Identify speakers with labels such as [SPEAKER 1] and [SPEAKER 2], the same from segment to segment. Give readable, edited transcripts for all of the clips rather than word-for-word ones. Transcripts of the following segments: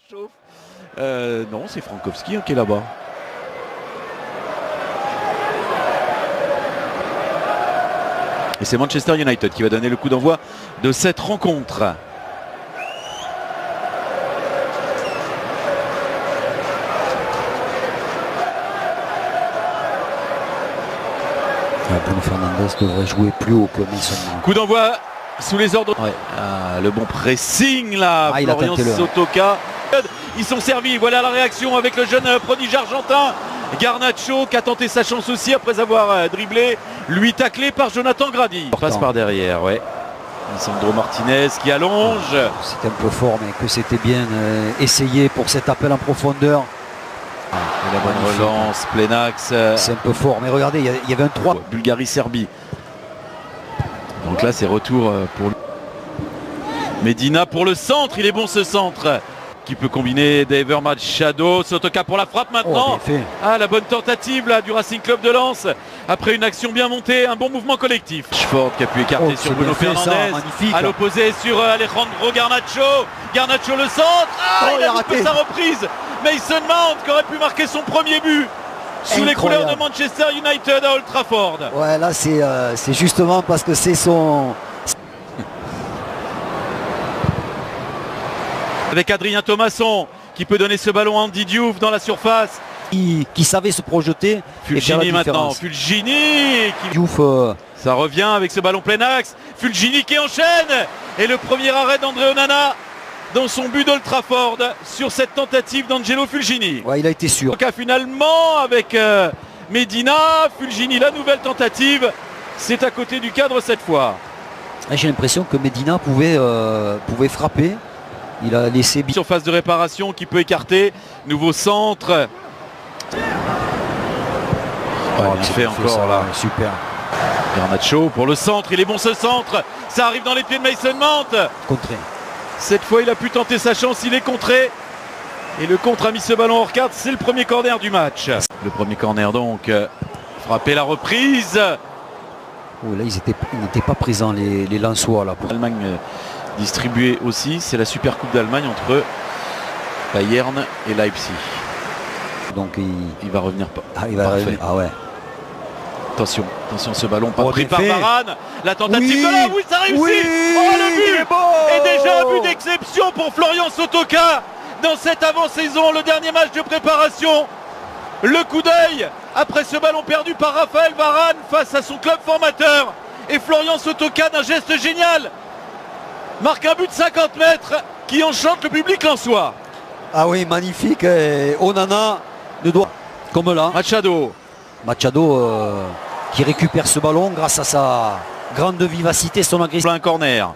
[SPEAKER 1] chauffe. Non, c'est Frankowski qui est là-bas. Et c'est Manchester United qui va donner le coup d'envoi de cette rencontre.
[SPEAKER 2] Bruno Fernandes devrait jouer plus haut que Mason Mount.
[SPEAKER 1] Coup d'envoi sous les ordres. Ouais. Le bon pressing là. Florian Sotoka. Ils sont servis. Voilà la réaction avec le jeune prodige argentin. Garnacho qui a tenté sa chance aussi après avoir dribblé. Lui taclé par Jonathan Grady. Passe par derrière, ouais. Lisandro Martinez qui allonge.
[SPEAKER 2] C'était un peu fort, mais que c'était bien essayé pour cet appel en profondeur.
[SPEAKER 1] Et la bonne relance, plein axe.
[SPEAKER 2] C'est un peu fort, mais regardez, il y avait un 3.
[SPEAKER 1] Bulgarie-Serbie. Donc là, c'est retour pour Medina pour le centre. Il est bon ce centre. Qui peut combiner Daver Machado. Sotoka pour la frappe maintenant. La bonne tentative là, du Racing Club de Lens. Après une action bien montée, un bon mouvement collectif. Rashford qui a pu écarter sur Bruno Fernandes. À l'opposé sur Alejandro Garnacho. Garnacho le centre. Il a loupé sa reprise. Mason Mount qui aurait pu marquer son premier but sous les couleurs de Manchester United à Old Trafford.
[SPEAKER 2] Ouais, là c'est justement parce que c'est son...
[SPEAKER 1] Avec Adrien Thomasson qui peut donner ce ballon à Andy Diouf dans la surface.
[SPEAKER 2] Qui savait se projeter.
[SPEAKER 1] Fulgini maintenant. Fulgini qui...
[SPEAKER 2] Diouf,
[SPEAKER 1] ça revient avec ce ballon plein axe. Fulgini qui enchaîne. Et le premier arrêt d'André Onana dans son but d'Old Trafford sur cette tentative d'Angelo Fulgini.
[SPEAKER 2] Ouais, il a été sûr.
[SPEAKER 1] Donc finalement avec Medina, Fulgini, la nouvelle tentative. C'est à côté du cadre cette fois.
[SPEAKER 2] J'ai l'impression que Medina pouvait frapper. Il a laissé...
[SPEAKER 1] Surface de réparation qui peut écarter. Nouveau centre. Il fait encore ça, là.
[SPEAKER 2] Super.
[SPEAKER 1] Garnacho pour le centre. Il est bon ce centre. Ça arrive dans les pieds de Mason Mount.
[SPEAKER 2] Contré.
[SPEAKER 1] Cette fois il a pu tenter sa chance. Il est contré. Et le contre a mis ce ballon hors cadre. C'est le premier corner du match. Le premier corner donc. Frapper la reprise.
[SPEAKER 2] Oh, là ils n'étaient pas présents les Lensois là. Pour...
[SPEAKER 1] L'Allemagne distribuée aussi. C'est la Super Coupe d'Allemagne entre Bayern et Leipzig.
[SPEAKER 2] Donc
[SPEAKER 1] il va revenir pas.
[SPEAKER 2] Il va revenir. Ah ouais.
[SPEAKER 1] Attention ce ballon pas pris par Varane. La tentative de là, oui ça réussit. Le but est déjà un but d'exception pour Florian Sotoka dans cette avant-saison, le dernier match de préparation. Le coup d'œil après ce ballon perdu par Raphaël Varane face à son club formateur. Et Florian Sotoka d'un geste génial marque un but de 50 mètres qui enchante le public lensois.
[SPEAKER 2] Ah oui, magnifique. Onana ne doit... Comme là. Machado qui récupère ce ballon grâce à sa grande vivacité, son agressivité.
[SPEAKER 1] Un corner.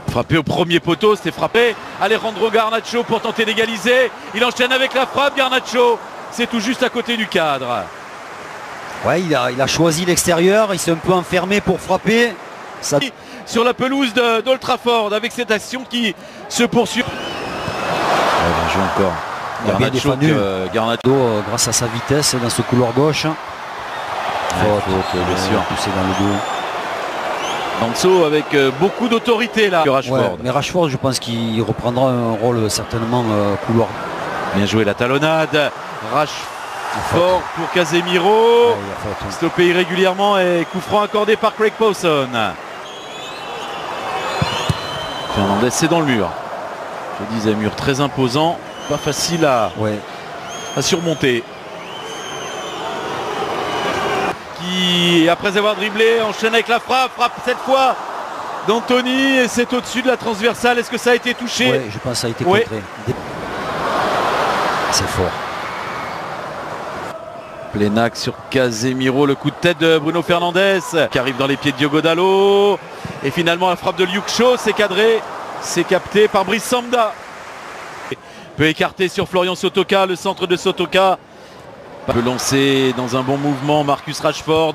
[SPEAKER 1] Frappé au premier poteau, c'était frappé. Alejandro Garnacho pour tenter d'égaliser. Il enchaîne avec la frappe, Garnacho. C'est tout juste à côté du cadre.
[SPEAKER 2] Ouais, il a choisi l'extérieur. Il s'est un peu enfermé pour frapper. Ça...
[SPEAKER 1] Sur la pelouse d'Old Trafford avec cette action qui se poursuit. Bien joué encore.
[SPEAKER 2] Il a bien défendu. Garnacho grâce à sa vitesse dans ce couloir gauche.
[SPEAKER 1] Bien sûr.
[SPEAKER 2] Poussé dans le dos.
[SPEAKER 1] Danso avec beaucoup d'autorité là.
[SPEAKER 2] Rashford. Ouais, mais Rashford, je pense qu'il reprendra un rôle certainement couloir.
[SPEAKER 1] Bien joué la talonnade. Rashford pour Casemiro. Stoppé irrégulièrement et coup franc accordé par Craig Pawson. Fernandez, c'est dans le mur. Je disais, mur très imposant, pas facile à surmonter. Qui, après avoir dribblé, enchaîne avec la frappe cette fois d'Anthony et c'est au-dessus de la transversale. Est-ce que ça a été touché?
[SPEAKER 2] Oui, je pense que ça a été contré. C'est fort.
[SPEAKER 1] Plenac sur Casemiro, le coup de tête de Bruno Fernandes qui arrive dans les pieds de Diogo Dalot. Et finalement la frappe de Luke Shaw, c'est cadré, c'est capté par Brice Samba. Peut écarter sur Florian Sotoka, le centre de Sotoka. Peut lancer dans un bon mouvement Marcus Rashford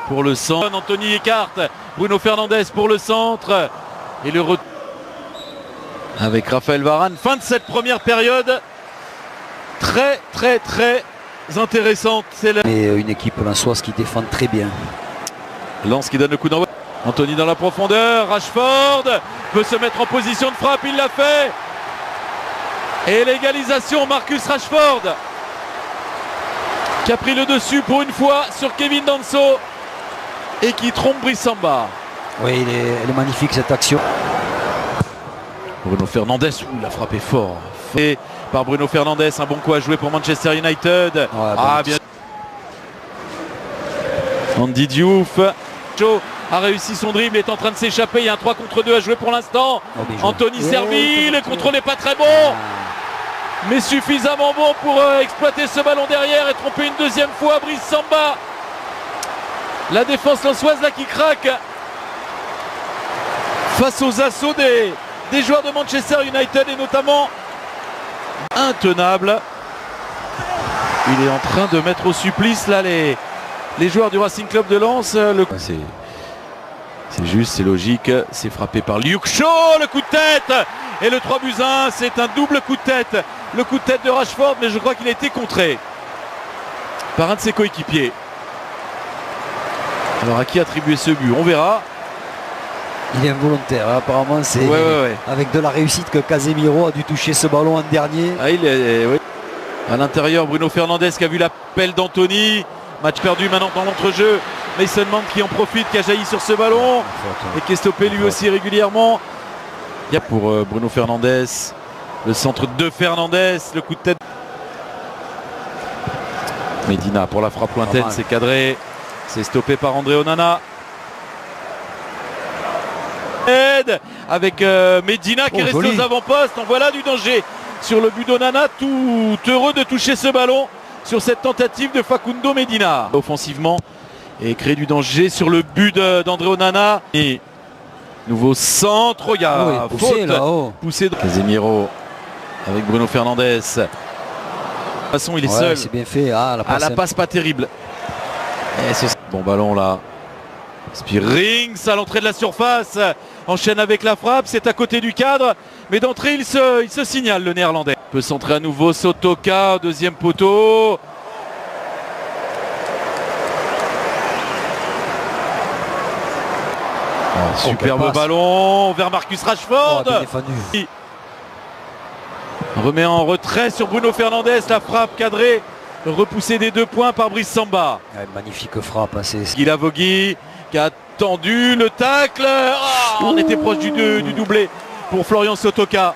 [SPEAKER 1] pour le centre. Anthony écarte, Bruno Fernandes pour le centre. Et le retour avec Raphaël Varane. Fin de cette première période. Très intéressante.
[SPEAKER 2] Et une équipe lensoise qui défend très bien.
[SPEAKER 1] Lens qui donne le coup d'envoi. Anthony dans la profondeur. Rashford peut se mettre en position de frappe. Il l'a fait. Et l'égalisation, Marcus Rashford qui a pris le dessus pour une fois sur Kevin Danso et qui trompe Brice Samba.
[SPEAKER 2] Oui, elle est magnifique cette action.
[SPEAKER 1] Bruno Fernandes, la frappe est fort. Et par Bruno Fernandes, un bon coup à jouer pour Manchester United. Ouais, bien. Andy Diouf a réussi son dribble, est en train de s'échapper. Il y a un 3 contre 2 à jouer pour l'instant. Anthony Serville, le contrôle n'est pas très bon, mais suffisamment bon pour exploiter ce ballon derrière et tromper une deuxième fois Brice Samba. La défense lensoise là qui craque face aux assauts des joueurs de Manchester United et notamment intenable. Il est en train de mettre au supplice là les joueurs du Racing Club de Lens. C'est juste, c'est logique, c'est frappé par Luke Shaw, le coup de tête et le 3-1, c'est un double coup de tête. Le coup de tête de Rashford, mais je crois qu'il a été contré par un de ses coéquipiers. Alors à qui attribuer ce but? On verra.
[SPEAKER 2] Il est involontaire, hein. Apparemment c'est avec de la réussite que Casemiro a dû toucher ce ballon en dernier.
[SPEAKER 1] À l'intérieur, Bruno Fernandes qui a vu l'appel d'Anthony. Match perdu maintenant dans l'entrejeu. Mason Mount qui en profite, qui a jailli sur ce ballon et qui est stoppé lui aussi régulièrement. Il y a pour Bruno Fernandes, le centre de Fernandes, le coup de tête. Medina pour la frappe lointaine, c'est cadré. C'est stoppé par André Onana. Avec Medina qui est resté aux avant-postes. En voilà du danger sur le but d'Onana, tout heureux de toucher ce ballon sur cette tentative de Facundo Medina offensivement et créer du danger sur le but d'André Onana. Et nouveau centre, regarde, poussé de Casemiro avec Bruno Fernandes. De toute façon il est seul.
[SPEAKER 2] C'est bien fait.
[SPEAKER 1] La passe pas terrible. Bon ballon là. Spearings à l'entrée de la surface, enchaîne avec la frappe, c'est à côté du cadre, mais d'entrée il se signale le néerlandais. Peut centrer à nouveau Sotoka, deuxième poteau. Superbe ballon vers Marcus Rashford. Remet en retrait sur Bruno Fernandes, la frappe cadrée, repoussée des 2 points par Brice Samba.
[SPEAKER 2] Magnifique frappe.
[SPEAKER 1] Guy Lavogui qui a tendu le tacle. On était proche du doublé pour Florian Sotoka.